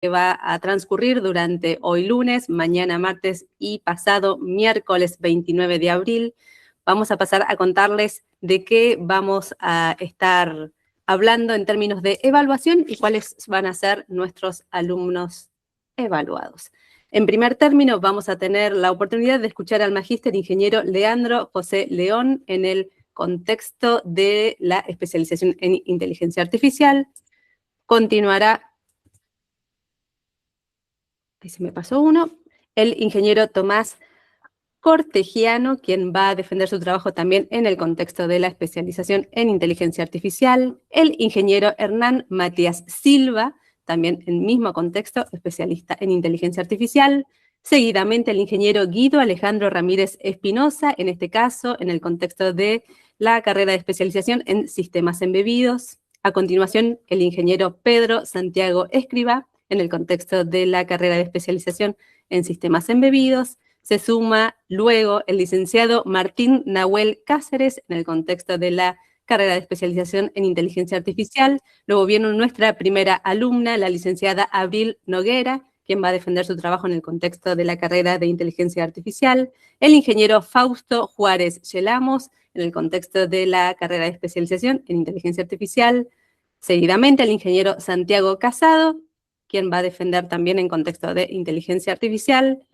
que va a transcurrir durante hoy lunes, mañana martes y pasado miércoles 29 de abril. Vamos a pasar a contarles de qué vamos a estar hablando en términos de evaluación y cuáles van a ser nuestros alumnos evaluados. En primer término, vamos a tener la oportunidad de escuchar al magíster ingeniero Leandro José León en el contexto de la especialización en inteligencia artificial. Continuará, ahí se me pasó uno, el ingeniero Tomás Cortegiano, quien va a defender su trabajo también en el contexto de la especialización en inteligencia artificial. El ingeniero Hernán Matías Silva, también en el mismo contexto, especialista en inteligencia artificial. Seguidamente el ingeniero Guido Alejandro Ramírez Espinosa, en este caso en el contexto de la carrera de especialización en sistemas embebidos. A continuación, el ingeniero Pedro Santiago Escrivá, en el contexto de la carrera de especialización en sistemas embebidos. Se suma luego el licenciado Martín Nahuel Cáceres, en el contexto de la carrera de especialización en inteligencia artificial. Luego viene nuestra primera alumna, la licenciada Abril Noguera, quien va a defender su trabajo en el contexto de la carrera de inteligencia artificial. El ingeniero Fausto Juárez Yelamos, en el contexto de la carrera de especialización en inteligencia artificial. Seguidamente el ingeniero Santiago Casado, quien va a defender también en contexto de inteligencia artificial.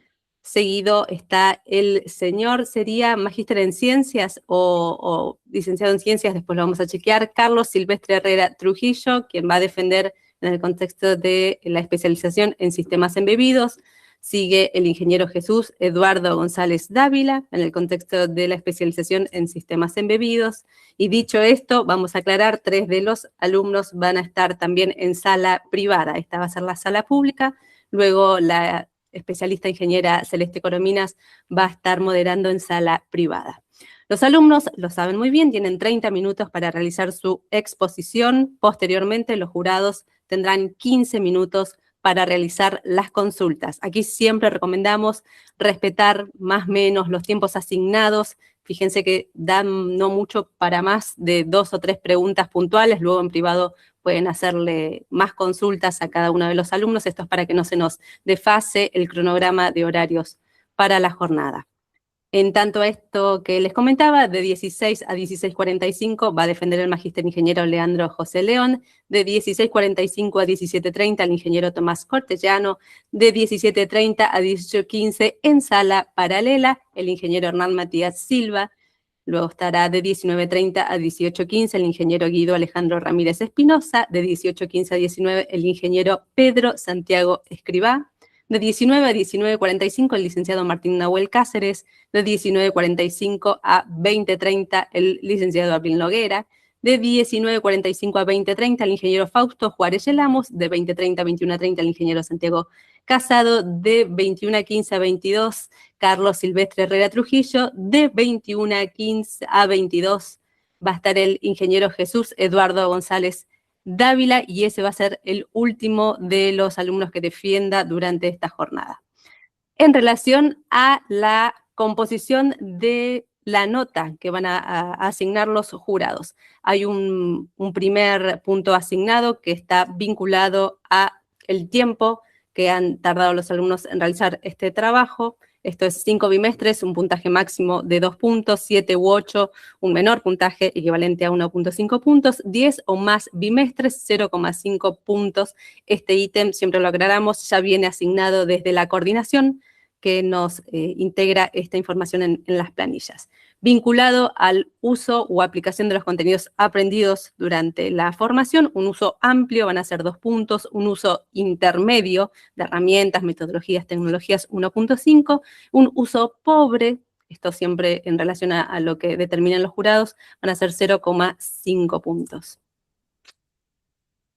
Seguido está el señor, sería magíster en ciencias o licenciado en ciencias, después lo vamos a chequear, Carlos Silvestre Herrera Trujillo, quien va a defender en el contexto de la especialización en sistemas embebidos. Sigue el ingeniero Jesús Eduardo González Dávila, en el contexto de la especialización en sistemas embebidos. Y dicho esto, vamos a aclarar, 3 de los alumnos van a estar también en sala privada. Esta va a ser la sala pública. Luego la especialista ingeniera Celeste Corominas va a estar moderando en sala privada. Los alumnos lo saben muy bien, tienen 30 minutos para realizar su exposición. Posteriormente, los jurados tendrán 15 minutos para realizar las consultas. Aquí siempre recomendamos respetar más o menos los tiempos asignados. Fíjense que dan no mucho para más de 2 o 3 preguntas puntuales, luego en privado pueden hacerle más consultas a cada uno de los alumnos. Esto es para que no se nos desfase el cronograma de horarios para la jornada. En tanto a esto que les comentaba, de 16 a 16:45 va a defender el magíster ingeniero Leandro José León, de 16:45 a 17:30 el ingeniero Tomás Cortegiano, de 17:30 a 18:15 en sala paralela el ingeniero Hernán Matías Silva. Luego estará de 19:30 a 18:15 el ingeniero Guido Alejandro Ramírez Espinosa, de 18:15 a 19 el ingeniero Pedro Santiago Escrivá, de 19 a 19:45 el licenciado Martín Nahuel Cáceres, de 19:45 a 20:30 el licenciado Abril Noguera, de 19:45 a 20:30 el ingeniero Fausto Juárez Yelamos, de 20:30 a 21:30 el ingeniero Santiago Casado, de 21:15 a 22 Carlos Silvestre Herrera Trujillo, de 21:15 a 22 va a estar el ingeniero Jesús Eduardo González Dávila, y ese va a ser el último de los alumnos que defienda durante esta jornada. En relación a la composición de la nota que van a asignar los jurados, hay un primer punto asignado que está vinculado a el tiempo que han tardado los alumnos en realizar este trabajo. Esto es 5 bimestres, un puntaje máximo de 2 puntos, 7 u 8, un menor puntaje equivalente a 1.5 puntos, 10 o más bimestres, 0,5 puntos. Este ítem, siempre lo aclaramos, ya viene asignado desde la coordinación que nos integra esta información en las planillas. Vinculado al uso o aplicación de los contenidos aprendidos durante la formación, un uso amplio van a ser 2 puntos, un uso intermedio de herramientas, metodologías, tecnologías 1.5, un uso pobre, esto siempre en relación a lo que determinan los jurados, van a ser 0,5 puntos.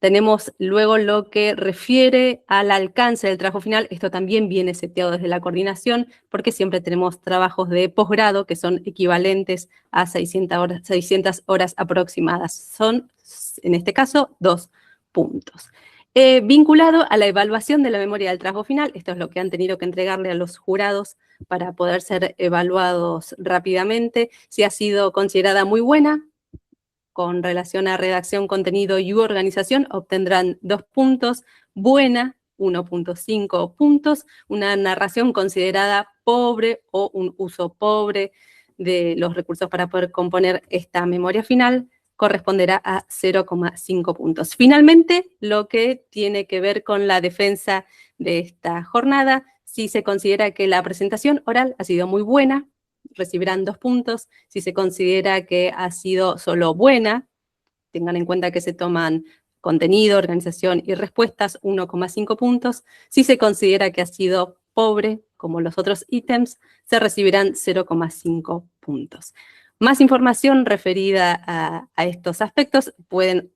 Tenemos luego lo que refiere al alcance del trabajo final. Esto también viene seteado desde la coordinación, porque siempre tenemos trabajos de posgrado que son equivalentes a 600 horas aproximadas. Son, en este caso, 2 puntos. Vinculado a la evaluación de la memoria del trabajo final, esto es lo que han tenido que entregarle a los jurados para poder ser evaluados rápidamente. Si ha sido considerada muy buena, con relación a redacción, contenido y organización, obtendrán 2 puntos. Buena, 1.5 puntos, una narración considerada pobre o un uso pobre de los recursos para poder componer esta memoria final corresponderá a 0,5 puntos. Finalmente, lo que tiene que ver con la defensa de esta jornada, si se considera que la presentación oral ha sido muy buena, recibirán 2 puntos. Si se considera que ha sido solo buena, tengan en cuenta que se toman contenido, organización y respuestas, 1,5 puntos. Si se considera que ha sido pobre, como los otros ítems, se recibirán 0,5 puntos. Más información referida a estos aspectos pueden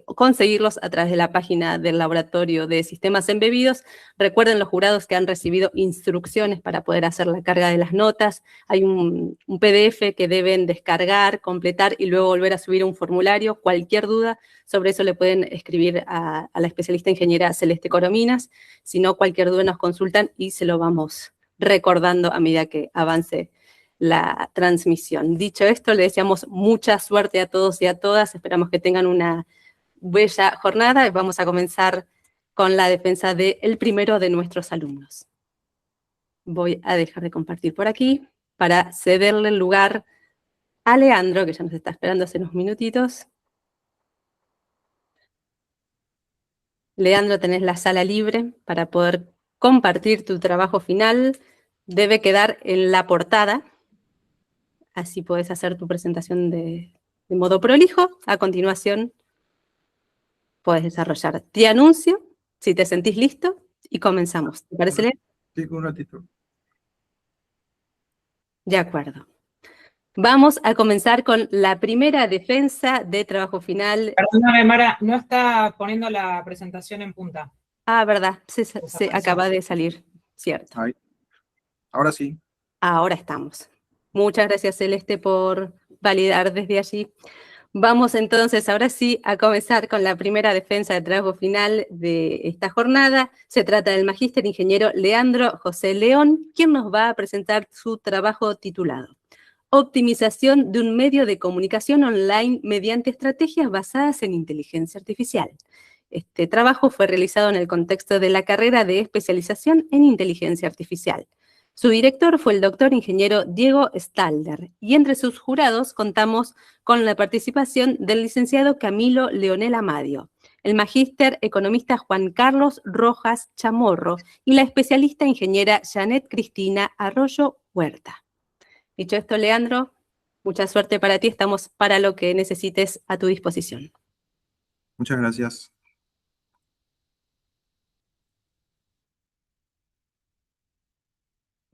conseguirlos a través de la página del Laboratorio de Sistemas Embebidos. Recuerden los jurados que han recibido instrucciones para poder hacer la carga de las notas. Hay un PDF que deben descargar, completar y luego volver a subir un formulario. Cualquier duda sobre eso le pueden escribir a la especialista ingeniera Celeste Corominas. Si no, cualquier duda nos consultan y se lo vamos recordando a medida que avance la transmisión. Dicho esto, le deseamos mucha suerte a todos y a todas. Esperamos que tengan una bella jornada. Vamos a comenzar con la defensa del primero de nuestros alumnos. Voy a dejar de compartir por aquí para cederle el lugar a Leandro, que ya nos está esperando hace unos minutitos. Leandro, tenés la sala libre para poder compartir tu trabajo final. Debe quedar en la portada. Así podés hacer tu presentación de modo prolijo. A continuación, podés desarrollar. Te anuncio si te sentís listo y comenzamos. ¿Te parece, Leo? Sí, un ratito. De acuerdo. Vamos a comenzar con la primera defensa de trabajo final. Perdóname, Mara, no está poniendo la presentación en punta. Ah, verdad, se acaba de salir, cierto. Ahí. Ahora sí. Ahora estamos. Muchas gracias, Celeste, por validar desde allí. Vamos entonces, ahora sí, a comenzar con la primera defensa de trabajo final de esta jornada. Se trata del magíster ingeniero Leandro José León, quien nos va a presentar su trabajo titulado Optimización de un medio de comunicación online mediante estrategias basadas en inteligencia artificial. Este trabajo fue realizado en el contexto de la carrera de especialización en inteligencia artificial. Su director fue el doctor ingeniero Diego Stalder, y entre sus jurados contamos con la participación del licenciado Camilo Leonel Amadio, el magíster economista Juan Carlos Rojas Chamorro y la especialista ingeniera Janet Cristina Arroyo Huerta. Dicho esto, Leandro, mucha suerte para ti, estamos para lo que necesites a tu disposición. Muchas gracias.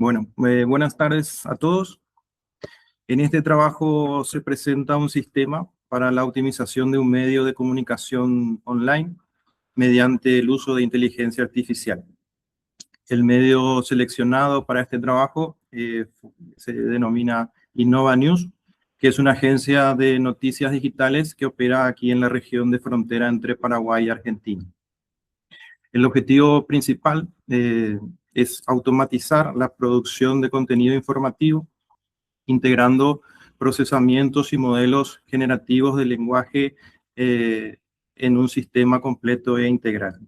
Bueno, buenas tardes a todos. En este trabajo se presenta un sistema para la optimización de un medio de comunicación online mediante el uso de inteligencia artificial. El medio seleccionado para este trabajo se denomina Innova News, que es una agencia de noticias digitales que opera aquí en la región de frontera entre Paraguay y Argentina. El objetivo principal es automatizar la producción de contenido informativo, integrando procesamientos y modelos generativos de lenguaje en un sistema completo e integral.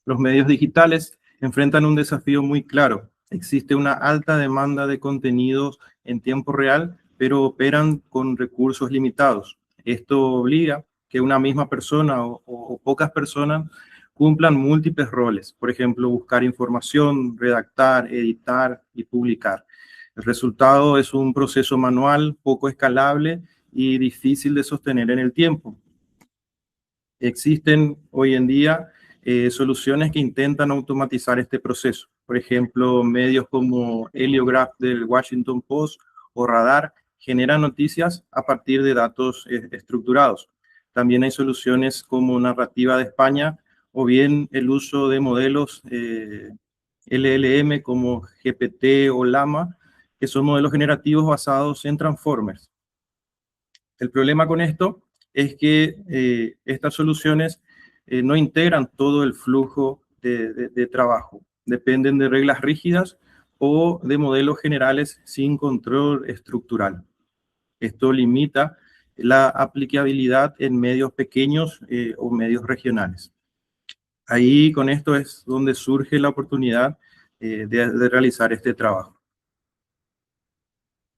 Los medios digitales enfrentan un desafío muy claro. Existe una alta demanda de contenidos en tiempo real, pero operan con recursos limitados. Esto obliga que una misma persona o pocas personas cumplan múltiples roles. Por ejemplo, buscar información, redactar, editar y publicar. El resultado es un proceso manual, poco escalable y difícil de sostener en el tiempo. Existen hoy en día soluciones que intentan automatizar este proceso. Por ejemplo, medios como Heliograph del Washington Post o Radar generan noticias a partir de datos estructurados. También hay soluciones como Narrativa de España o bien el uso de modelos LLM como GPT o Llama, que son modelos generativos basados en transformers. El problema con esto es que estas soluciones no integran todo el flujo de trabajo. Dependen de reglas rígidas o de modelos generales sin control estructural. Esto limita la aplicabilidad en medios pequeños o medios regionales. Ahí con esto es donde surge la oportunidad de realizar este trabajo.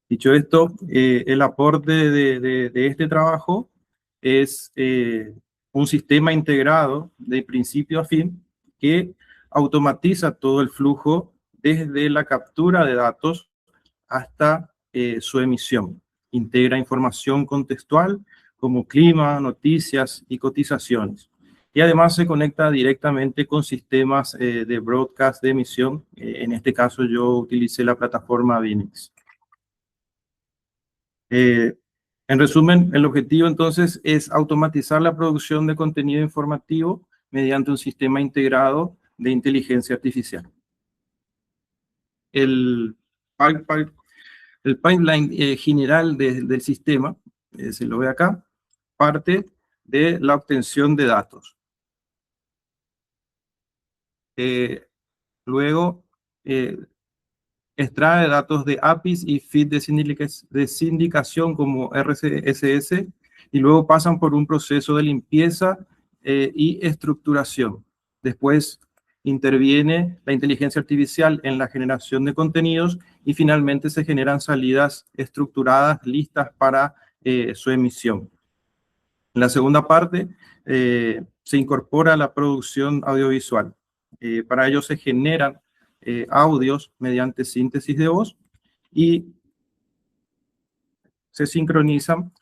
Dicho esto, el aporte de este trabajo es un sistema integrado de principio a fin que automatiza todo el flujo desde la captura de datos hasta su emisión. Integra información contextual como clima, noticias y cotizaciones. Y además se conecta directamente con sistemas de broadcast de emisión. En este caso yo utilicé la plataforma Vinix. En resumen, el objetivo entonces es automatizar la producción de contenido informativo mediante un sistema integrado de inteligencia artificial. El pipeline general del sistema, se lo ve acá, parte de la obtención de datos. Luego, extrae datos de APIs y feed de sindicación como RCS y luego pasan por un proceso de limpieza y estructuración. Después interviene la inteligencia artificial en la generación de contenidos y finalmente se generan salidas estructuradas listas para su emisión. En la segunda parte se incorpora la producción audiovisual. Para ello se generan audios mediante síntesis de voz y se sincronizan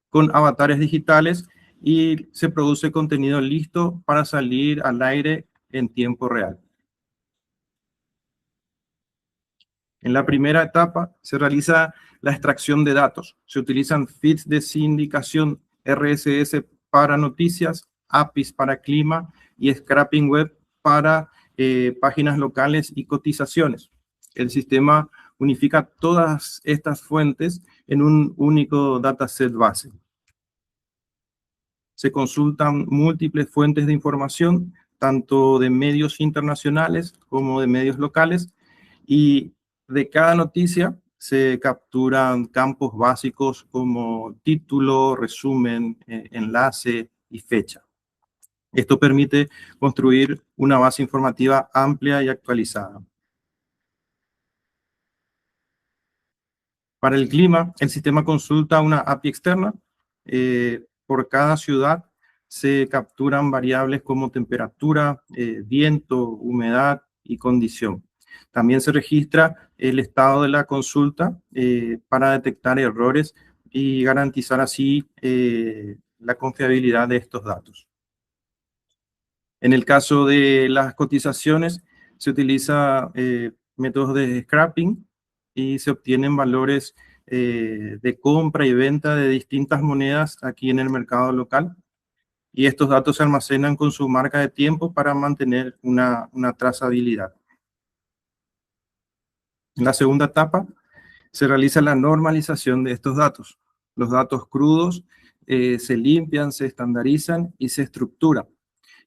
con avatares digitales y se produce contenido listo para salir al aire en tiempo real. En la primera etapa se realiza la extracción de datos. Se utilizan feeds de sindicación RSS para noticias, APIs para clima y scraping web para páginas locales y cotizaciones. El sistema unifica todas estas fuentes en un único dataset base. Se consultan múltiples fuentes de información, tanto de medios internacionales como de medios locales, y de cada noticia se capturan campos básicos como título, resumen, enlace y fecha. Esto permite construir una base informativa amplia y actualizada. Para el clima, el sistema consulta una API externa. Por cada ciudad se capturan variables como temperatura, viento, humedad y condición. También se registra el estado de la consulta para detectar errores y garantizar así la confiabilidad de estos datos. En el caso de las cotizaciones, se utiliza métodos de scrapping y se obtienen valores de compra y venta de distintas monedas aquí en el mercado local. Y estos datos se almacenan con su marca de tiempo para mantener una trazabilidad. En la segunda etapa se realiza la normalización de estos datos. Los datos crudos se limpian, se estandarizan y se estructuran.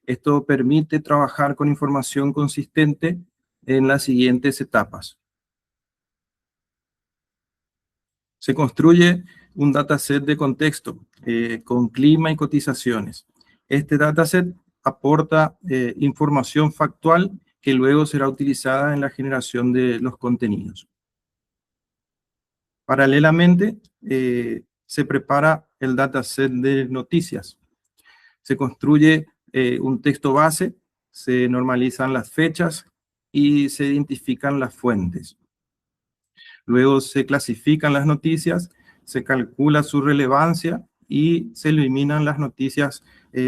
Esto permite trabajar con información consistente en las siguientes etapas. Se construye un dataset de contexto con clima y cotizaciones. Este dataset aporta información factual que luego será utilizada en la generación de los contenidos. Paralelamente, se prepara el dataset de noticias. Se construye un texto base, se normalizan las fechas y se identifican las fuentes. Luego se clasifican las noticias, se calcula su relevancia y se eliminan las noticias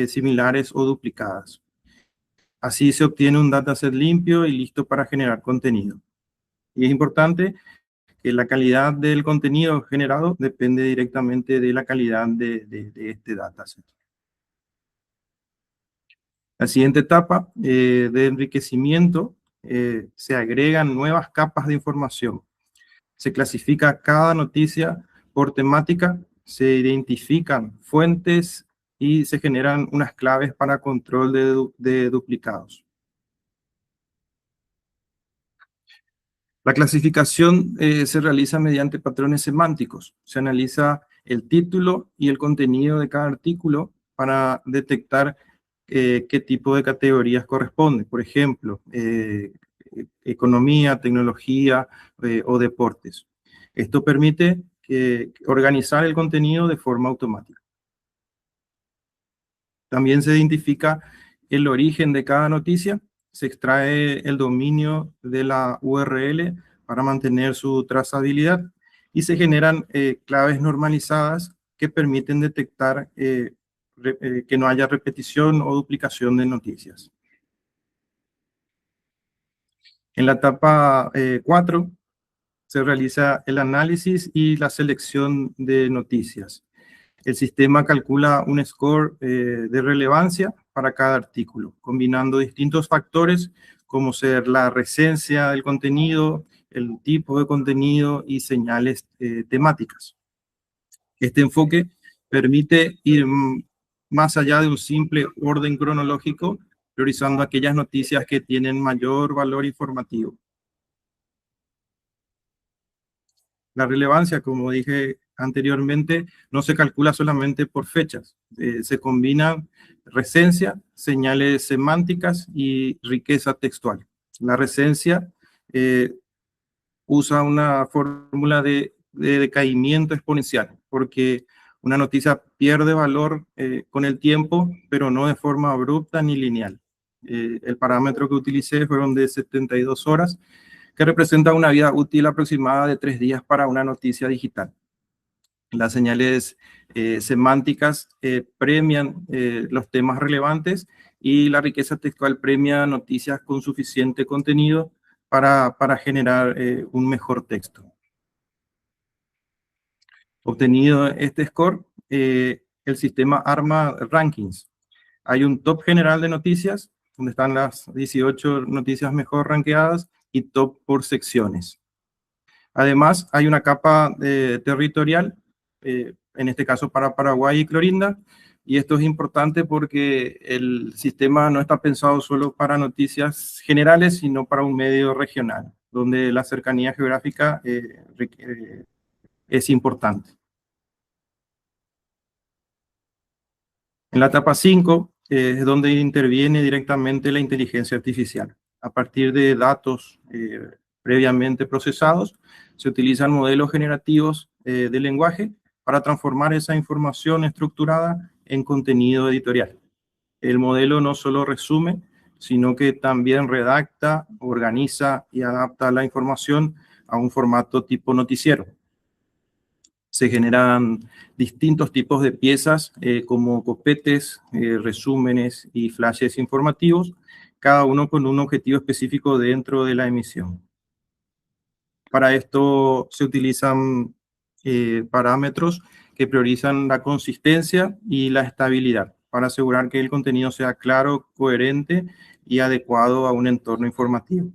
similares o duplicadas. Así se obtiene un dataset limpio y listo para generar contenido. Y es importante que la calidad del contenido generado depende directamente de la calidad de este dataset. La siguiente etapa de enriquecimiento, se agregan nuevas capas de información. Se clasifica cada noticia por temática, se identifican fuentes y se generan unas claves para control de duplicados. La clasificación se realiza mediante patrones semánticos. Se analiza el título y el contenido de cada artículo para detectar qué tipo de categorías corresponden. Por ejemplo, economía, tecnología o deportes. Esto permite organizar el contenido de forma automática. También se identifica el origen de cada noticia, se extrae el dominio de la URL para mantener su trazabilidad y se generan claves normalizadas que permiten detectar que no haya repetición o duplicación de noticias. En la etapa 4 se realiza el análisis y la selección de noticias. El sistema calcula un score de relevancia para cada artículo, combinando distintos factores como ser la recencia del contenido, el tipo de contenido y señales temáticas. Este enfoque permite ir más allá de un simple orden cronológico, priorizando aquellas noticias que tienen mayor valor informativo. La relevancia, como dije anteriormente, no se calcula solamente por fechas. Se combinan recencia, señales semánticas y riqueza textual. La recencia usa una fórmula de decaimiento exponencial, porque una noticia pierde valor con el tiempo, pero no de forma abrupta ni lineal. El parámetro que utilicé fueron de 72 horas, que representa una vida útil aproximada de 3 días para una noticia digital. Las señales semánticas premian los temas relevantes y la riqueza textual premia noticias con suficiente contenido para generar un mejor texto. Obtenido este score, el sistema arma rankings. Hay un top general de noticias, donde están las 18 noticias mejor rankeadas, y top por secciones. Además, hay una capa territorial, en este caso para Paraguay y Clorinda, y esto es importante porque el sistema no está pensado solo para noticias generales, sino para un medio regional, donde la cercanía geográfica es importante. En la etapa 5 es donde interviene directamente la inteligencia artificial. A partir de datos previamente procesados, se utilizan modelos generativos de lenguaje para transformar esa información estructurada en contenido editorial. El modelo no solo resume, sino que también redacta, organiza y adapta la información a un formato tipo noticiero. Se generan distintos tipos de piezas como copetes, resúmenes y flashes informativos, cada uno con un objetivo específico dentro de la emisión. Para esto se utilizan parámetros que priorizan la consistencia y la estabilidad para asegurar que el contenido sea claro, coherente y adecuado a un entorno informativo.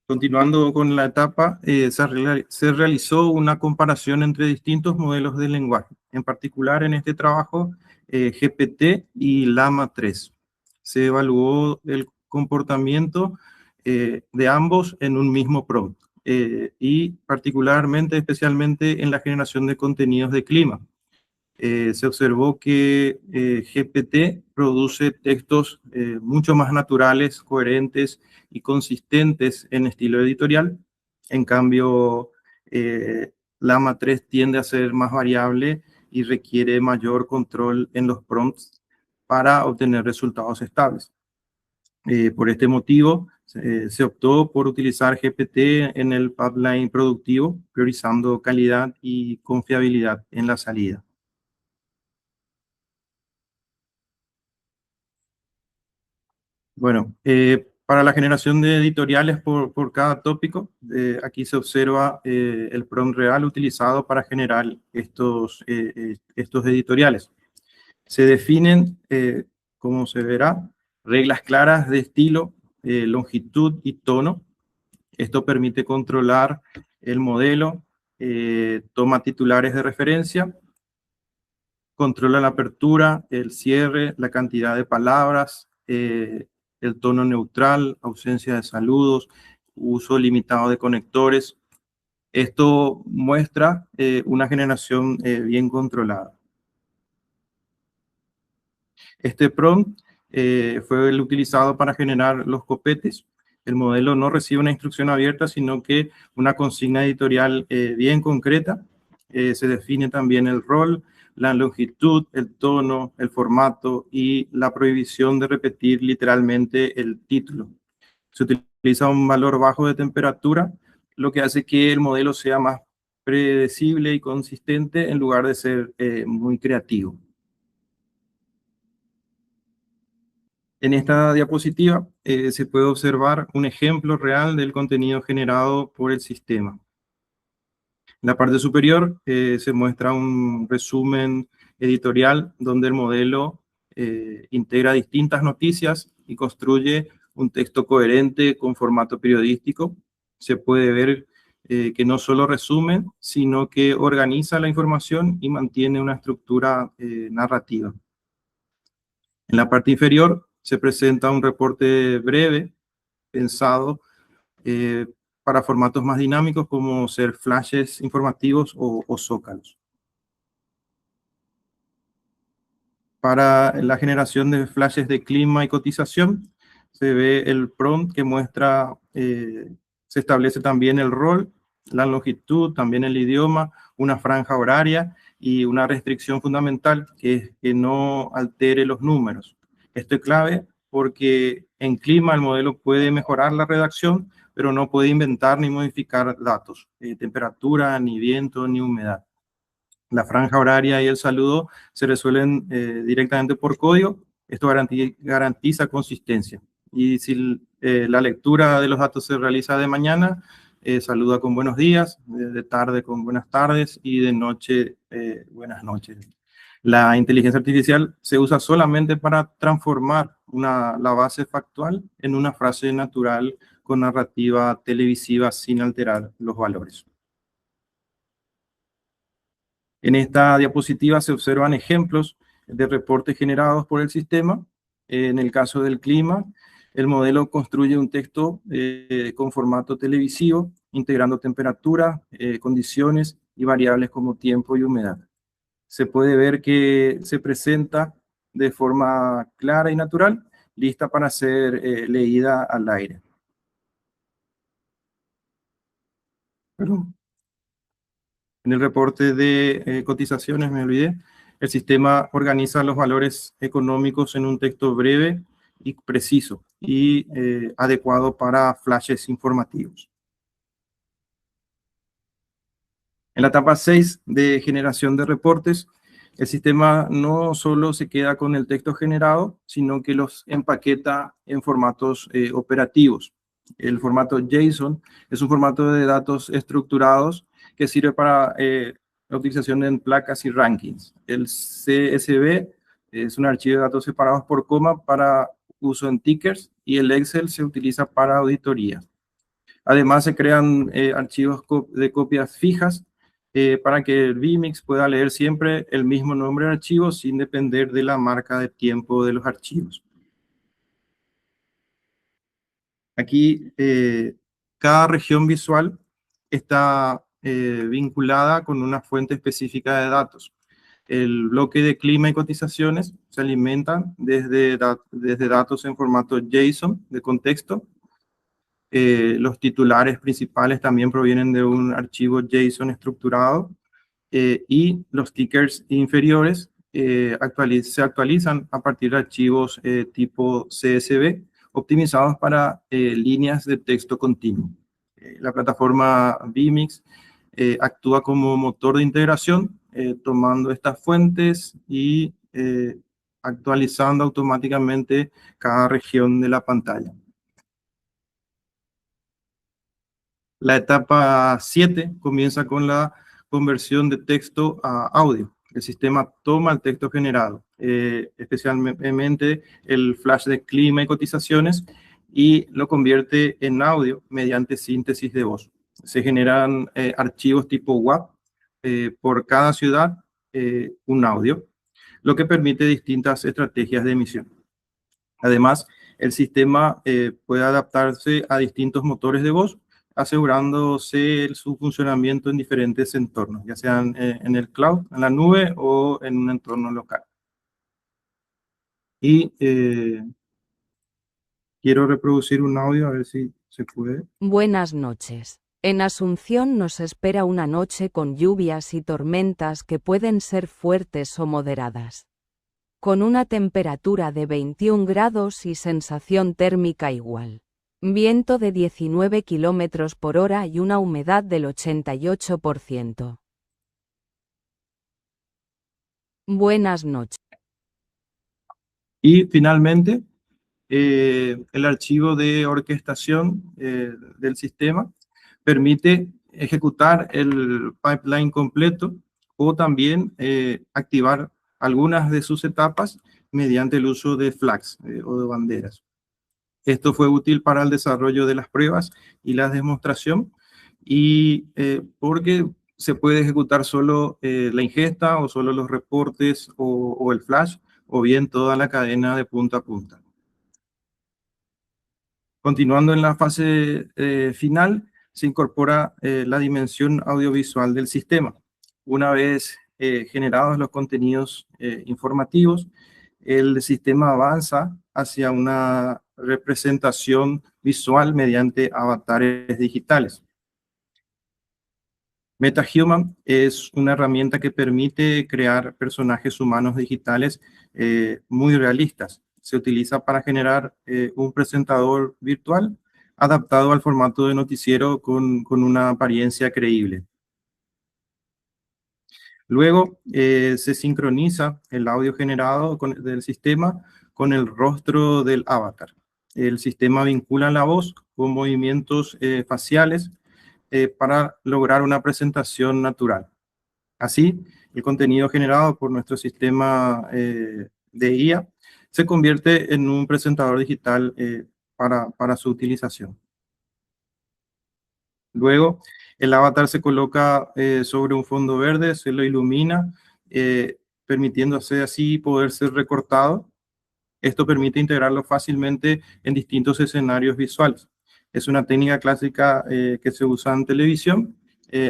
Continuando con la etapa, se realizó una comparación entre distintos modelos de lenguaje, en particular en este trabajo GPT y Llama 3. Se evaluó el comportamiento de ambos en un mismo prompt y particularmente, especialmente en la generación de contenidos de clima. Se observó que GPT produce textos mucho más naturales, coherentes y consistentes en estilo editorial. En cambio, Llama 3 tiende a ser más variable y requiere mayor control en los prompts para obtener resultados estables. Por este motivo, se optó por utilizar GPT en el pipeline productivo, priorizando calidad y confiabilidad en la salida. Bueno, para la generación de editoriales por cada tópico, aquí se observa el prompt real utilizado para generar estos editoriales. Se definen, como se verá, reglas claras de estilo, longitud y tono. Esto permite controlar el modelo, toma titulares de referencia, controla la apertura, el cierre, la cantidad de palabras, el tono neutral, ausencia de saludos uso limitado de conectores. Esto muestra una generación bien controlada. Este prompt fue el utilizado para generar los copetes. El modelo no recibe una instrucción abierta, sino que una consigna editorial bien concreta. Se define también el rol, la longitud, el tono, el formato y la prohibición de repetir literalmente el título. Se utiliza un valor bajo de temperatura, lo que hace que el modelo sea más predecible y consistente en lugar de ser muy creativo. En esta diapositiva se puede observar un ejemplo real del contenido generado por el sistema. En la parte superior se muestra un resumen editorial donde el modelo integra distintas noticias y construye un texto coherente con formato periodístico. Se puede ver que no solo resume, sino que organiza la información y mantiene una estructura narrativa. En la parte inferior se presenta un reporte breve pensado para formatos más dinámicos como ser flashes informativos o zócalos. Para la generación de flashes de clima y cotización, se ve el prompt que muestra, se establece también el rol, la longitud, también el idioma, una franja horaria y una restricción fundamental que es que no altere los números. Esto es clave porque en clima el modelo puede mejorar la redacción, pero no puede inventar ni modificar datos, temperatura, ni viento, ni humedad. La franja horaria y el saludo se resuelven directamente por código. Esto garantiza consistencia. Y si la lectura de los datos se realiza de mañana, saluda con buenos días, de tarde con buenas tardes y de noche buenas noches. La inteligencia artificial se usa solamente para transformar la base factual en una frase natural con narrativa televisiva sin alterar los valores. En esta diapositiva se observan ejemplos de reportes generados por el sistema. En el caso del clima, el modelo construye un texto con formato televisivo, integrando temperatura, condiciones y variables como tiempo y humedad. Se puede ver que se presenta de forma clara y natural, lista para ser leída al aire. Perdón. En el reporte de cotizaciones, me olvidé, el sistema organiza los valores económicos en un texto breve y preciso y adecuado para flashes informativos. En la etapa 6 de generación de reportes, el sistema no solo se queda con el texto generado, sino que los empaqueta en formatos operativos. El formato JSON es un formato de datos estructurados que sirve para la utilización en placas y rankings. El CSV es un archivo de datos separados por coma para uso en tickers y el Excel se utiliza para auditoría. Además, se crean archivos de copias fijas para que el Vmix pueda leer siempre el mismo nombre de archivo sin depender de la marca de tiempo de los archivos. Aquí, cada región visual está vinculada con una fuente específica de datos. El bloque de clima y cotizaciones se alimentan desde datos en formato JSON de contexto. Los titulares principales también provienen de un archivo JSON estructurado y los tickers inferiores se actualizan a partir de archivos tipo CSV optimizados para líneas de texto continuo. La plataforma Vmix actúa como motor de integración, tomando estas fuentes y actualizando automáticamente cada región de la pantalla. La etapa 7 comienza con la conversión de texto a audio. El sistema toma el texto generado, especialmente el flash de clima y cotizaciones, y lo convierte en audio mediante síntesis de voz. Se generan archivos tipo WAV por cada ciudad, un audio, lo que permite distintas estrategias de emisión. Además, el sistema puede adaptarse a distintos motores de voz, asegurándose su funcionamiento en diferentes entornos, ya sean en el cloud, en la nube o en un entorno local. Y quiero reproducir un audio a ver si se puede. Buenas noches. En Asunción nos espera una noche con lluvias y tormentas que pueden ser fuertes o moderadas. Con una temperatura de 21 grados y sensación térmica igual. Viento de 19 kilómetros por hora y una humedad del 88%. Buenas noches. Y finalmente, el archivo de orquestación del sistema permite ejecutar el pipeline completo o también activar algunas de sus etapas mediante el uso de flags o de banderas. Esto fue útil para el desarrollo de las pruebas y la demostración, y porque se puede ejecutar solo la ingesta o solo los reportes o el flash, o bien toda la cadena de punta a punta. Continuando en la fase final, se incorpora la dimensión audiovisual del sistema. Una vez generados los contenidos informativos, el sistema avanza hacia una representación visual mediante avatares digitales. MetaHuman es una herramienta que permite crear personajes humanos digitales muy realistas. Se utiliza para generar un presentador virtual adaptado al formato de noticiero con una apariencia creíble. Luego se sincroniza el audio generado del sistema con el rostro del avatar. El sistema vincula la voz con movimientos faciales para lograr una presentación natural. Así, el contenido generado por nuestro sistema de IA se convierte en un presentador digital para su utilización. Luego, el avatar se coloca sobre un fondo verde, se lo ilumina, permitiéndose así poder ser recortado. Esto permite integrarlo fácilmente en distintos escenarios visuales. Es una técnica clásica que se usa en televisión,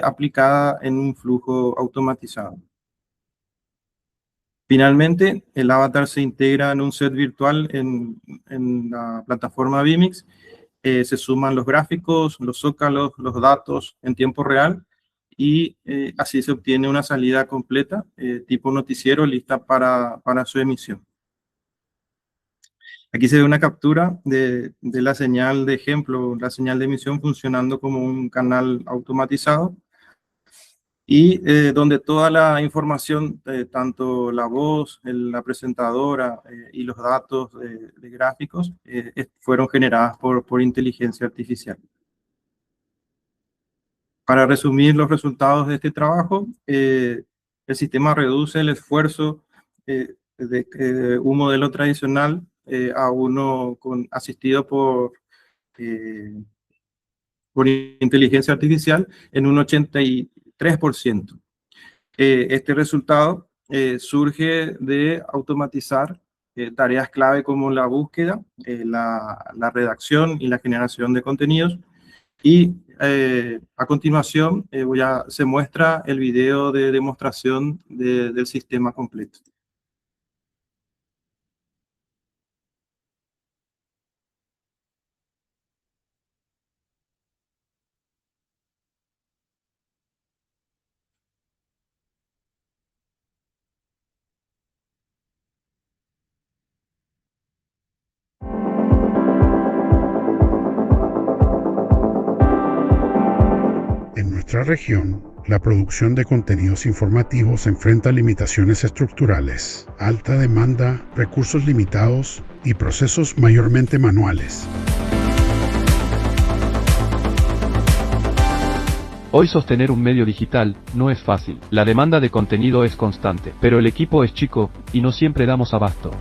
aplicada en un flujo automatizado. Finalmente, el avatar se integra en un set virtual en la plataforma vMix. Se suman los gráficos, los zócalos, los datos en tiempo real, y así se obtiene una salida completa, tipo noticiero, lista para su emisión. Aquí se ve una captura de la señal de ejemplo, la señal de emisión funcionando como un canal automatizado, y donde toda la información, tanto la voz, la presentadora y los datos de gráficos, fueron generadas por inteligencia artificial. Para resumir los resultados de este trabajo, el sistema reduce el esfuerzo de un modelo tradicional a uno asistido por inteligencia artificial en un 83%. Este resultado surge de automatizar tareas clave como la búsqueda, la redacción y la generación de contenidos. Y a continuación se muestra el video de demostración del sistema completo. En nuestra región, la producción de contenidos informativos enfrenta limitaciones estructurales, alta demanda, recursos limitados y procesos mayormente manuales. Hoy sostener un medio digital no es fácil, la demanda de contenido es constante, pero el equipo es chico y no siempre damos abasto.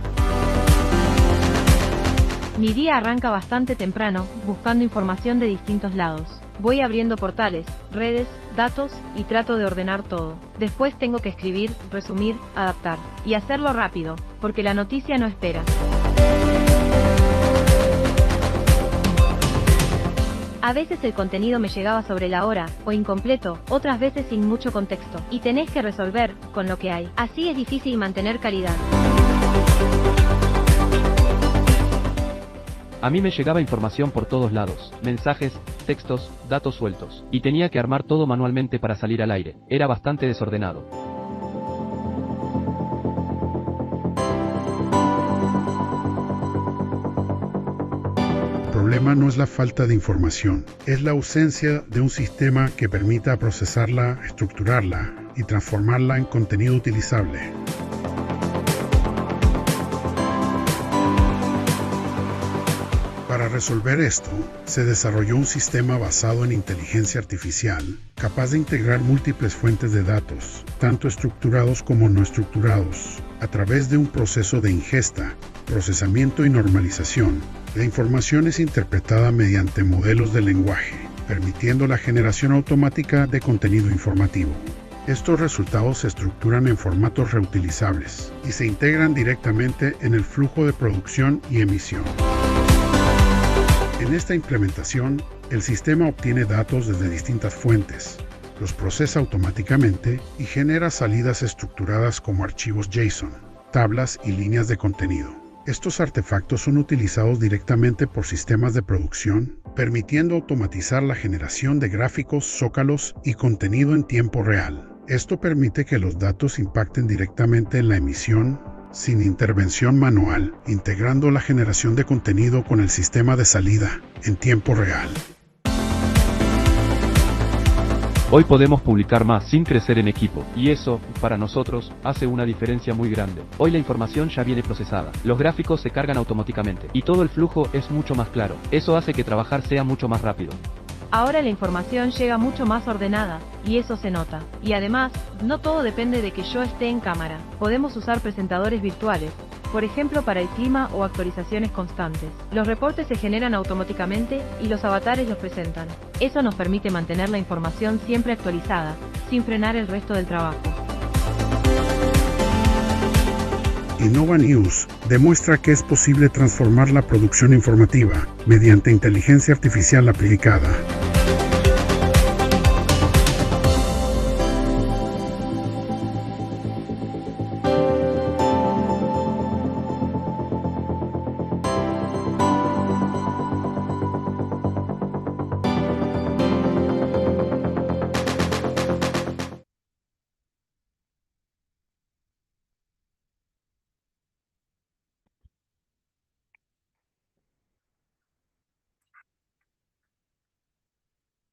Mi día arranca bastante temprano, buscando información de distintos lados. Voy abriendo portales, redes, datos, y trato de ordenar todo. Después tengo que escribir, resumir, adaptar. Y hacerlo rápido, porque la noticia no espera. A veces el contenido me llegaba sobre la hora, o incompleto, otras veces sin mucho contexto, y tenés que resolver con lo que hay. Así es difícil mantener calidad. A mí me llegaba información por todos lados, mensajes, textos, datos sueltos, y tenía que armar todo manualmente para salir al aire. Era bastante desordenado. El problema no es la falta de información, es la ausencia de un sistema que permita procesarla, estructurarla y transformarla en contenido utilizable. Para resolver esto, se desarrolló un sistema basado en inteligencia artificial, capaz de integrar múltiples fuentes de datos, tanto estructurados como no estructurados, a través de un proceso de ingesta, procesamiento y normalización. La información es interpretada mediante modelos de lenguaje, permitiendo la generación automática de contenido informativo. Estos resultados se estructuran en formatos reutilizables y se integran directamente en el flujo de producción y emisión. En esta implementación, el sistema obtiene datos desde distintas fuentes, los procesa automáticamente y genera salidas estructuradas como archivos JSON, tablas y líneas de contenido. Estos artefactos son utilizados directamente por sistemas de producción, permitiendo automatizar la generación de gráficos, zócalos y contenido en tiempo real. Esto permite que los datos impacten directamente en la emisión, sin intervención manual, integrando la generación de contenido con el sistema de salida en tiempo real. Hoy podemos publicar más sin crecer en equipo, y eso, para nosotros, hace una diferencia muy grande. Hoy la información ya viene procesada, los gráficos se cargan automáticamente, y todo el flujo es mucho más claro. Eso hace que trabajar sea mucho más rápido. Ahora la información llega mucho más ordenada, y eso se nota. Y además, no todo depende de que yo esté en cámara. Podemos usar presentadores virtuales, por ejemplo para el clima o actualizaciones constantes. Los reportes se generan automáticamente y los avatares los presentan. Eso nos permite mantener la información siempre actualizada, sin frenar el resto del trabajo. Innova News demuestra que es posible transformar la producción informativa mediante inteligencia artificial aplicada.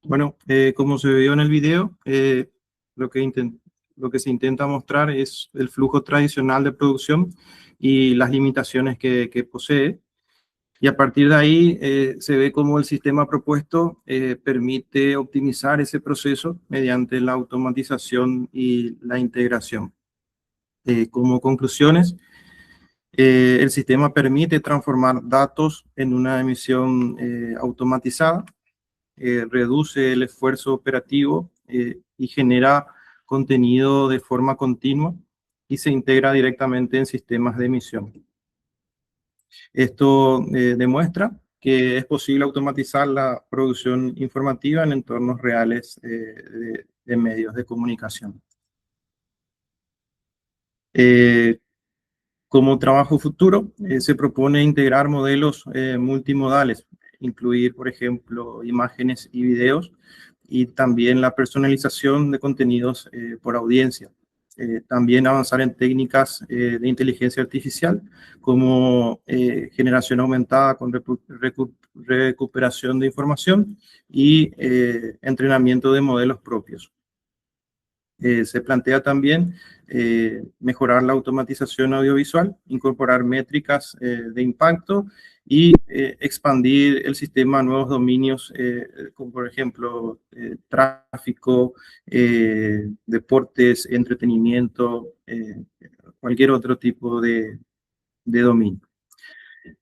Bueno, como se vio en el video, lo que se intenta mostrar es el flujo tradicional de producción y las limitaciones que posee. Y a partir de ahí se ve cómo el sistema propuesto permite optimizar ese proceso mediante la automatización y la integración. Como conclusiones, el sistema permite transformar datos en una emisión automatizada, reduce el esfuerzo operativo y genera contenido de forma continua y se integra directamente en sistemas de emisión. Esto demuestra que es posible automatizar la producción informativa en entornos reales de medios de comunicación. Como trabajo futuro, se propone integrar modelos multimodales, incluir, por ejemplo, imágenes y videos, y también la personalización de contenidos por audiencia. También avanzar en técnicas de inteligencia artificial, como generación aumentada con recuperación de información y entrenamiento de modelos propios. Se plantea también mejorar la automatización audiovisual, incorporar métricas de impacto y expandir el sistema a nuevos dominios, como por ejemplo tráfico, deportes, entretenimiento, cualquier otro tipo de dominio.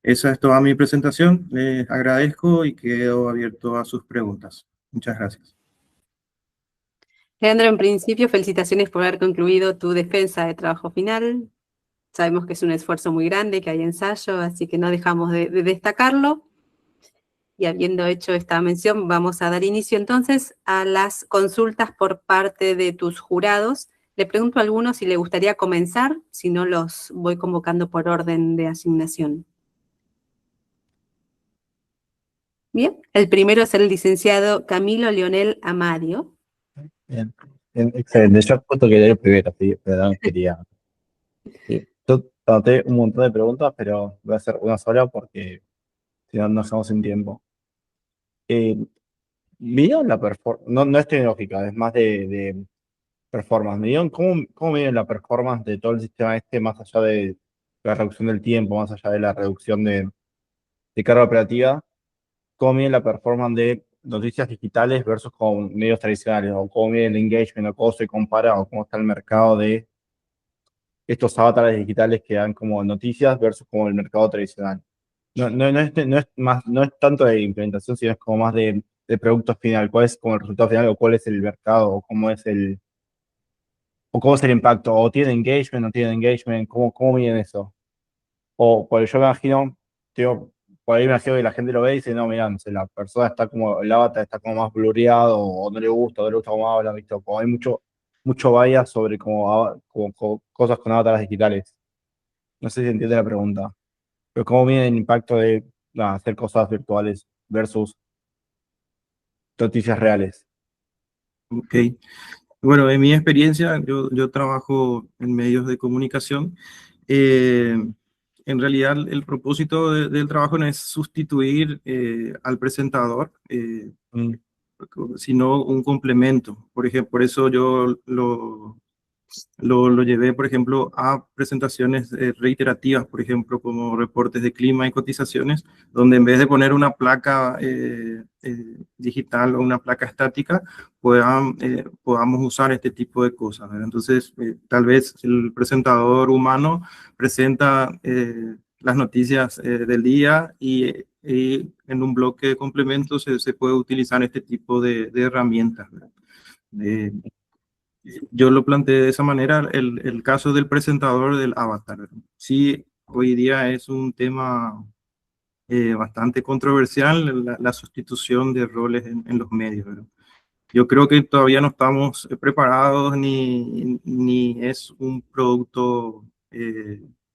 Esa es toda mi presentación. Les agradezco y quedo abierto a sus preguntas. Muchas gracias. Leandro, en principio, felicitaciones por haber concluido tu defensa de trabajo final. Sabemos que es un esfuerzo muy grande, que hay ensayo, así que no dejamos de destacarlo. Y habiendo hecho esta mención, vamos a dar inicio entonces a las consultas por parte de tus jurados. Le pregunto a alguno si le gustaría comenzar, si no los voy convocando por orden de asignación. Bien, el primero es el licenciado Camilo Leonel Amadio. Bien, bien, excelente. Yo justo quería ir primero, sí, pero no quería. Sí. Yo anoté un montón de preguntas, pero voy a hacer una sola porque si no nos quedamos sin tiempo. Eh, ¿Midieron la performance? No, no es tecnológica, es más de performance. ¿Midieron cómo miden la performance de todo el sistema este, más allá de la reducción del tiempo, más allá de la reducción de carga operativa? ¿Cómo miden la performance de noticias digitales versus con medios tradicionales? ¿O cómo miden el engagement? ¿O cómo se compara? ¿O cómo está el mercado de estos avatares digitales que dan como noticias versus como el mercado tradicional? No es tanto de implementación, sino es como más de producto final. ¿Cuál es como el resultado final? ¿O cuál es el mercado? ¿O cómo es el impacto? ¿O tiene engagement? ¿No tiene engagement? ¿Cómo miden eso? O por yo me imagino, digo, por ahí me imagino que la gente lo ve y dice, no, mirá, no sé, la persona está como, el avatar está como más blurreado, o no le gusta cómo habla, ¿viste? O como hay mucho bias sobre como cosas con avatares digitales. No sé si entiende la pregunta, pero ¿cómo mide el impacto de hacer cosas virtuales versus noticias reales? Ok. Bueno, en mi experiencia, yo trabajo en medios de comunicación. En realidad, el propósito del trabajo no es sustituir al presentador, Mm, sino un complemento. Por ejemplo, por eso yo lo llevé, por ejemplo, a presentaciones reiterativas, por ejemplo, como reportes de clima y cotizaciones, donde en vez de poner una placa digital o una placa estática, podamos usar este tipo de cosas, ¿verdad? Entonces, tal vez el presentador humano presenta las noticias del día y en un bloque de complementos se puede utilizar este tipo de herramientas, ¿verdad? Yo lo planteé de esa manera, el caso del presentador del avatar. Sí, hoy día es un tema bastante controversial, la sustitución de roles en los medios, ¿verdad? Yo creo que todavía no estamos preparados ni es un producto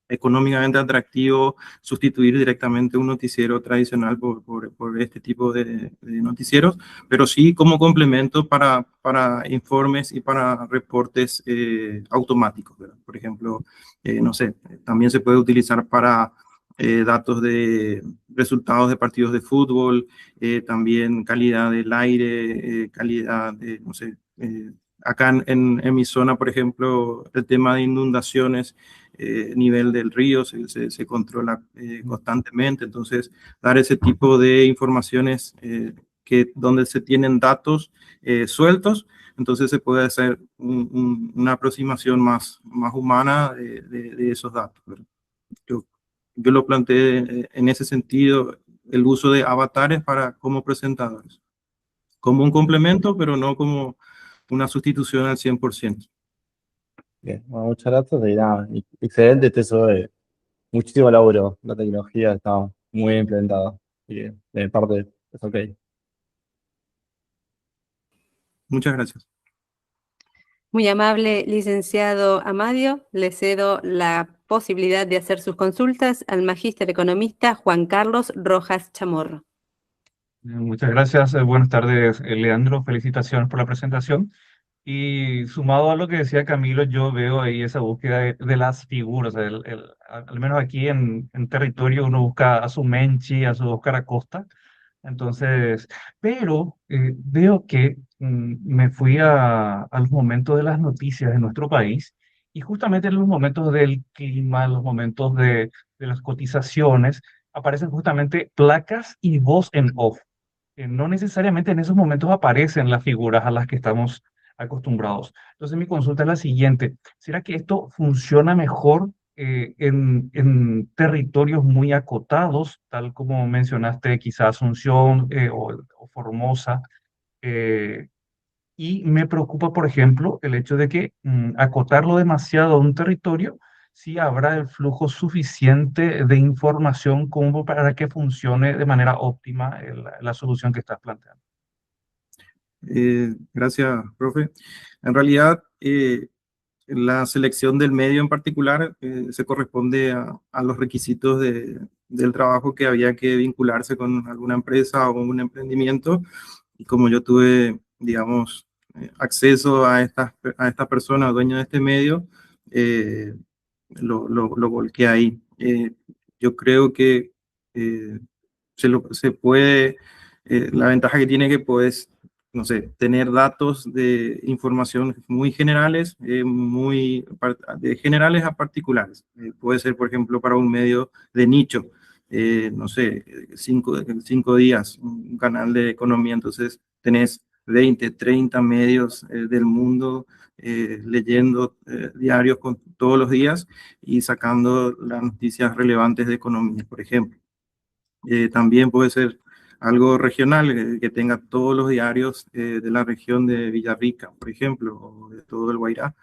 económicamente atractivo sustituir directamente un noticiero tradicional por este tipo de noticieros, pero sí como complemento para informes y para reportes automáticos, ¿verdad? Por ejemplo, no sé, también se puede utilizar para datos de resultados de partidos de fútbol, también calidad del aire, calidad de, no sé, acá en mi zona, por ejemplo, el tema de inundaciones, nivel del río se controla constantemente, entonces dar ese tipo de informaciones donde se tienen datos sueltos, entonces se puede hacer una aproximación más humana de esos datos, ¿verdad? Yo, yo lo planteé en ese sentido, el uso de avatares como presentadores, como un complemento, pero no como una sustitución al 100%. Bien, bueno, muchas gracias y nada, excelente eso de muchísimo laburo. La tecnología está muy bien implementada. Y de mi parte es ok. Muchas gracias. Muy amable, licenciado Amadio. Le cedo la posibilidad de hacer sus consultas al magíster economista Juan Carlos Rojas Chamorro. Muchas gracias. Buenas tardes, Leandro. Felicitaciones por la presentación. Y sumado a lo que decía Camilo, yo veo ahí esa búsqueda de las figuras. Al menos aquí en territorio uno busca a su Menchi, a su Óscar Acosta. Entonces, pero veo que me fui a los momentos de las noticias de nuestro país y justamente en los momentos del clima, en los momentos de las cotizaciones, aparecen justamente placas y voz en off. No necesariamente en esos momentos aparecen las figuras a las que estamos acostumbrados. Entonces, mi consulta es la siguiente. ¿Será que esto funciona mejor en territorios muy acotados, tal como mencionaste, quizás Asunción o Formosa? eh, y me preocupa, por ejemplo, el hecho de que acotarlo demasiado a un territorio si habrá el flujo suficiente de información como para que funcione de manera óptima la solución que estás planteando. Gracias, profe. En realidad, la selección del medio en particular se corresponde a los requisitos del trabajo que había que vincularse con alguna empresa o un emprendimiento. Y como yo tuve, digamos, acceso a esta persona, dueño de este medio, lo volqué ahí. Yo creo que se puede, la ventaja que tiene que puedes, no sé, tener datos de información muy generales, de generales a particulares. Puede ser, por ejemplo, para un medio de nicho, no sé, 5 días, un canal de economía, entonces tenés 20, 30 medios del mundo leyendo diarios todos los días y sacando las noticias relevantes de economía, por ejemplo. También puede ser algo regional, que tenga todos los diarios de la región de Villarrica, por ejemplo, o de todo el Guairá.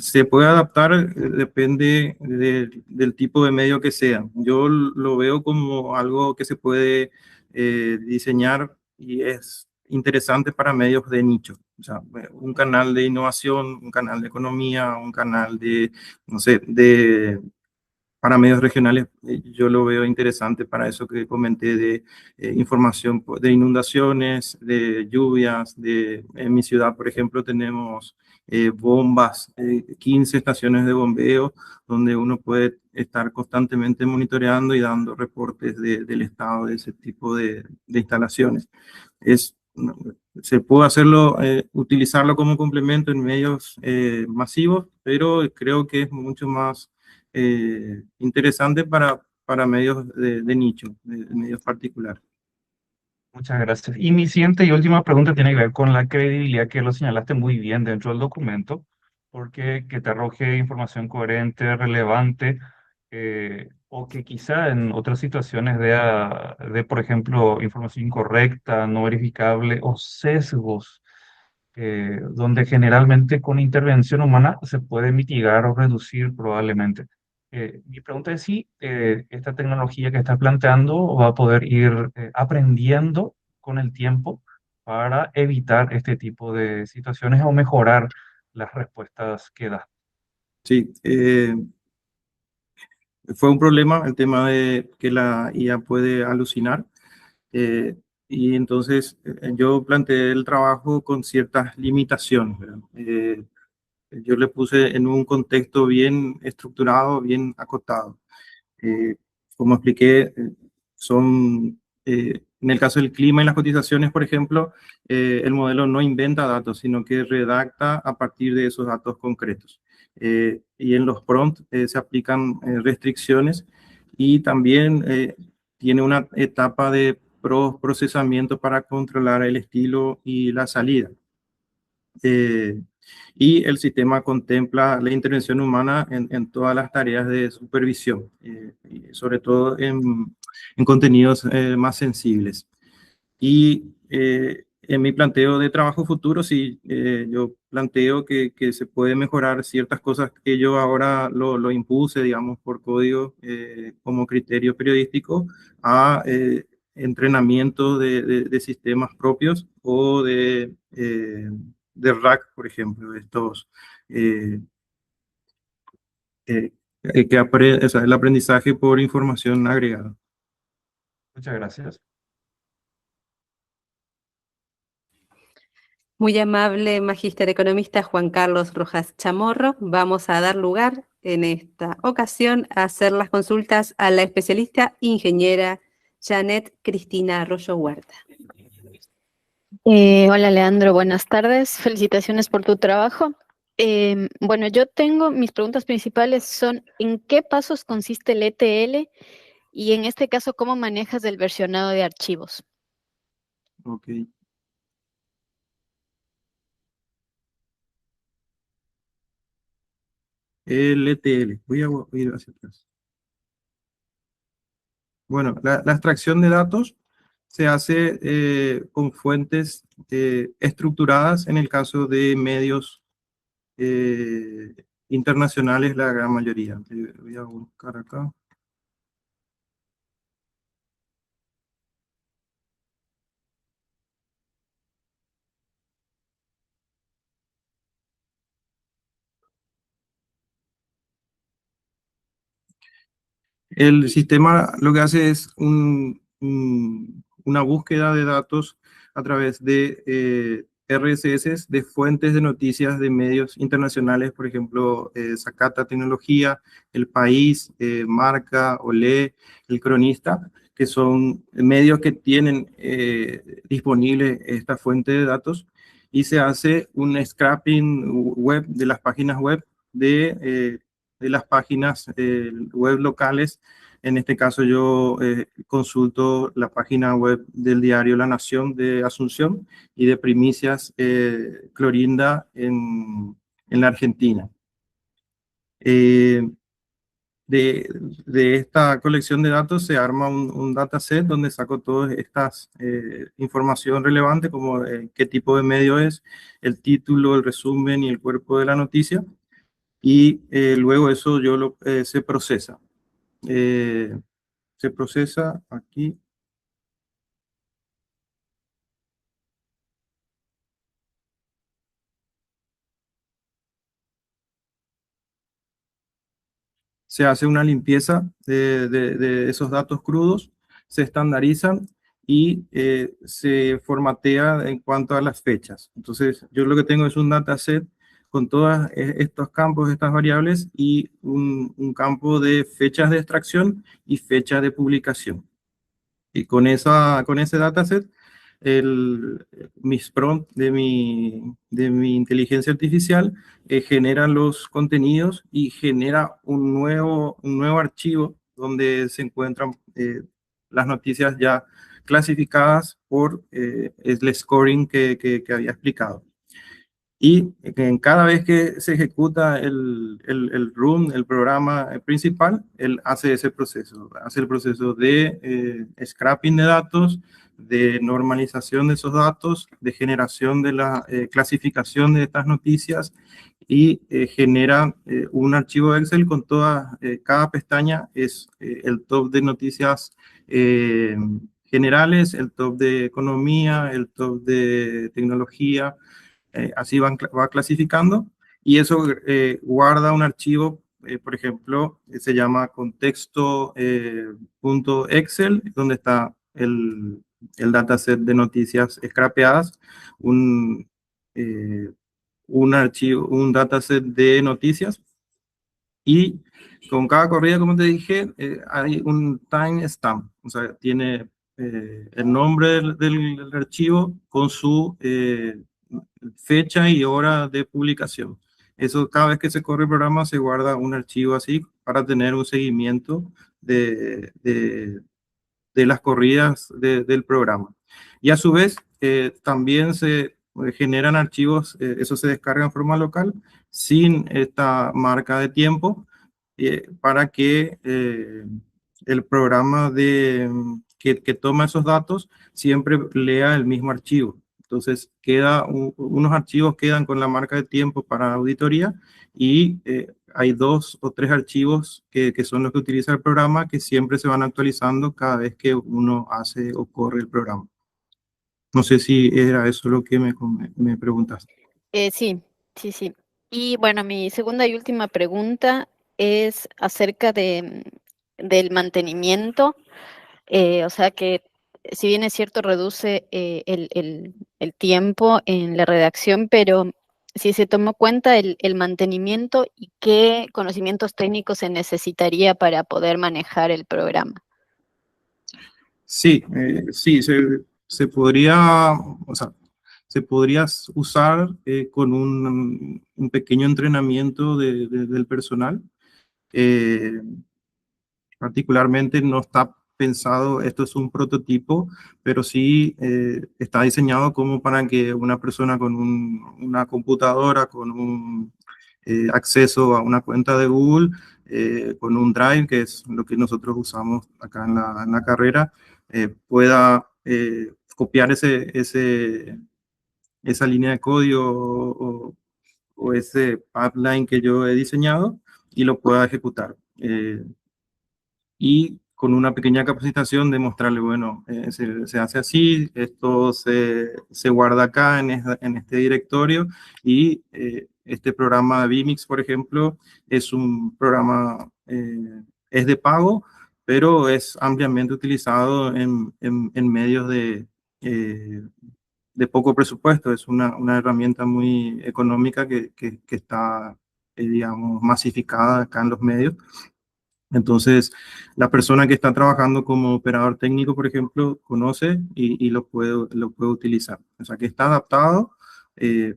Se puede adaptar, depende del tipo de medio que sea. Yo lo veo como algo que se puede diseñar y es interesante para medios de nicho. O sea, un canal de innovación, un canal de economía, un canal de, no sé, para medios regionales, yo lo veo interesante para eso que comenté de información de inundaciones, de lluvias. En mi ciudad, por ejemplo, tenemos bombas, 15 estaciones de bombeo, donde uno puede estar constantemente monitoreando y dando reportes del estado de ese tipo de instalaciones. Se puede hacerlo, utilizarlo como complemento en medios masivos, pero creo que es mucho más interesante para medios de nicho, de medios particulares. Muchas gracias. Y mi siguiente y última pregunta tiene que ver con la credibilidad, que lo señalaste muy bien dentro del documento, porque que te arroje información coherente, relevante, o que quizá en otras situaciones de, por ejemplo, información incorrecta, no verificable o sesgos, donde generalmente con intervención humana se puede mitigar o reducir probablemente. Mi pregunta es si esta tecnología que estás planteando va a poder ir aprendiendo con el tiempo para evitar este tipo de situaciones o mejorar las respuestas que da. Sí, fue un problema el tema de que la IA puede alucinar. Y entonces yo planteé el trabajo con ciertas limitaciones, ¿verdad? Yo le puse en un contexto bien estructurado, bien acotado. Eh, Como expliqué, en el caso del clima y las cotizaciones, por ejemplo, el modelo no inventa datos, sino que redacta a partir de esos datos concretos. Y en los prompts se aplican restricciones y también tiene una etapa de procesamiento para controlar el estilo y la salida. Y el sistema contempla la intervención humana en todas las tareas de supervisión, y sobre todo en contenidos más sensibles. Y en mi planteo de trabajo futuro, sí, yo planteo que se puede mejorar ciertas cosas que yo ahora lo impuse, digamos, por código como criterio periodístico a entrenamiento de sistemas propios o de RAC, por ejemplo, estos o sea, el aprendizaje por información agregada. Muchas gracias. Muy amable, magíster economista Juan Carlos Rojas Chamorro. Vamos a dar lugar en esta ocasión a hacer las consultas a la especialista ingeniera Janet Cristina Arroyo Huerta. Hola Leandro, buenas tardes. Felicitaciones por tu trabajo. Bueno, yo tengo, mis preguntas principales son, ¿en qué pasos consiste el ETL? Y en este caso, ¿cómo manejas el versionado de archivos? Ok. El ETL. Voy a ir hacia atrás. Bueno, la extracción de datos se hace con fuentes estructuradas en el caso de medios internacionales la gran mayoría. Voy a buscar acá. El sistema lo que hace es una búsqueda de datos a través de RSS de fuentes de noticias de medios internacionales, por ejemplo, Zacata Tecnología, El País, Marca, Olé, El Cronista, que son medios que tienen disponible esta fuente de datos, y se hace un scraping web de las páginas web de las páginas web locales. En este caso yo consulto la página web del diario La Nación de Asunción y de Primicias Clorinda en la Argentina. De esta colección de datos se arma un dataset donde saco todas estas información relevante, como qué tipo de medio es, el título, el resumen y el cuerpo de la noticia. Y luego eso se procesa. Se procesa aquí. Se hace una limpieza de esos datos crudos, se estandarizan y se formatea en cuanto a las fechas. Entonces, yo lo que tengo es un dataset con todos estos campos, estas variables, y un campo de fechas de extracción y fechas de publicación. Y con ese dataset, mis prompts de mi inteligencia artificial generan los contenidos y genera un nuevo archivo donde se encuentran las noticias ya clasificadas por el scoring que había explicado. Y en cada vez que se ejecuta el run, el programa principal, él hace ese proceso, hace el proceso de scrapping de datos, de normalización de esos datos, de generación de la clasificación de estas noticias, y genera un archivo Excel con cada pestaña es el top de noticias generales, el top de economía, el top de tecnología. Así va clasificando, y eso guarda un archivo, por ejemplo, se llama contexto.excel, donde está el dataset de noticias scrapeadas, un archivo, un dataset de noticias, y con cada corrida, como te dije, hay un timestamp, o sea, tiene el nombre del archivo con su fecha y hora de publicación. Eso, cada vez que se corre el programa, se guarda un archivo así para tener un seguimiento de las corridas del programa. Y a su vez, también se generan archivos, eso se descarga en forma local, sin esta marca de tiempo, para que el programa que toma esos datos siempre lea el mismo archivo. Entonces, unos archivos quedan con la marca de tiempo para auditoría, y hay 2 o 3 archivos que son los que utiliza el programa, que siempre se van actualizando cada vez que uno hace o corre el programa. No sé si era eso lo que me preguntaste. Sí. Y bueno, mi segunda y última pregunta es acerca del mantenimiento. O sea que, si bien es cierto, reduce el tiempo en la redacción, pero si se tomó cuenta el mantenimiento y qué conocimientos técnicos se necesitaría para poder manejar el programa. Sí, se podría, o sea, se podría usar con un pequeño entrenamiento del personal. Particularmente no está pensado, esto es un prototipo, pero sí está diseñado como para que una persona con una computadora, con un acceso a una cuenta de Google, con un Drive, que es lo que nosotros usamos acá en la carrera, pueda copiar esa línea de código o o ese pipeline que yo he diseñado y lo pueda ejecutar. Y con una pequeña capacitación de mostrarle, bueno, se hace así, esto se guarda acá en este directorio y este programa Vmix, por ejemplo, es un programa, es de pago, pero es ampliamente utilizado en medios de poco presupuesto. Es una herramienta muy económica que está, digamos, masificada acá en los medios. Entonces, la persona que está trabajando como operador técnico, por ejemplo, conoce y lo puede utilizar. O sea, que está adaptado, eh,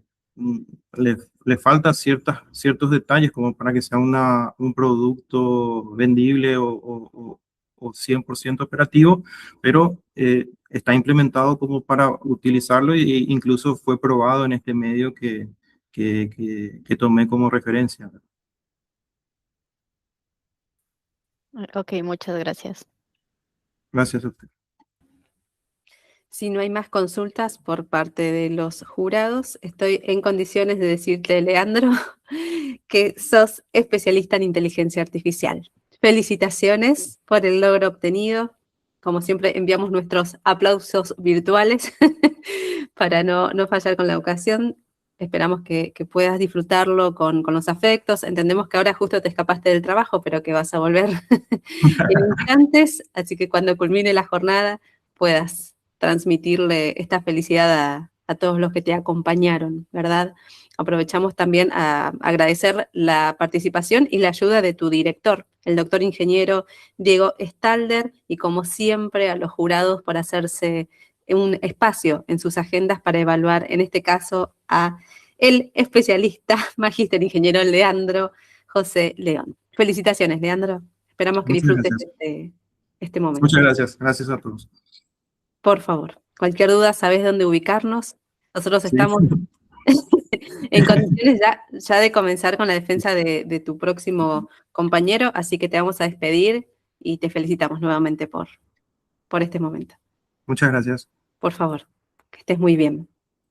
le falta ciertos detalles como para que sea un producto vendible o 100% operativo, pero está implementado como para utilizarlo e incluso fue probado en este medio que tomé como referencia. Ok, muchas gracias. Gracias a usted. Si no hay más consultas por parte de los jurados, estoy en condiciones de decirte, Leandro, que sos especialista en inteligencia artificial. Felicitaciones por el logro obtenido. Como siempre, enviamos nuestros aplausos virtuales para no fallar con la ocasión. Esperamos que puedas disfrutarlo con los afectos. Entendemos que ahora justo te escapaste del trabajo, pero que vas a volver en instantes, así que cuando culmine la jornada puedas transmitirle esta felicidad a todos los que te acompañaron, ¿verdad? Aprovechamos también a agradecer la participación y la ayuda de tu director, el doctor ingeniero Diego Stalder, y como siempre a los jurados por hacerse un espacio en sus agendas para evaluar, en este caso, a el especialista magíster ingeniero Leandro José León. Felicitaciones, Leandro. Esperamos que Muchas disfrutes gracias. este momento. Muchas gracias. Gracias a todos. Por favor, cualquier duda, sabes dónde ubicarnos. Nosotros Sí. estamos en condiciones ya de comenzar con la defensa de tu próximo compañero, así que te vamos a despedir y te felicitamos nuevamente por este momento. Muchas gracias. Por favor, que estés muy bien.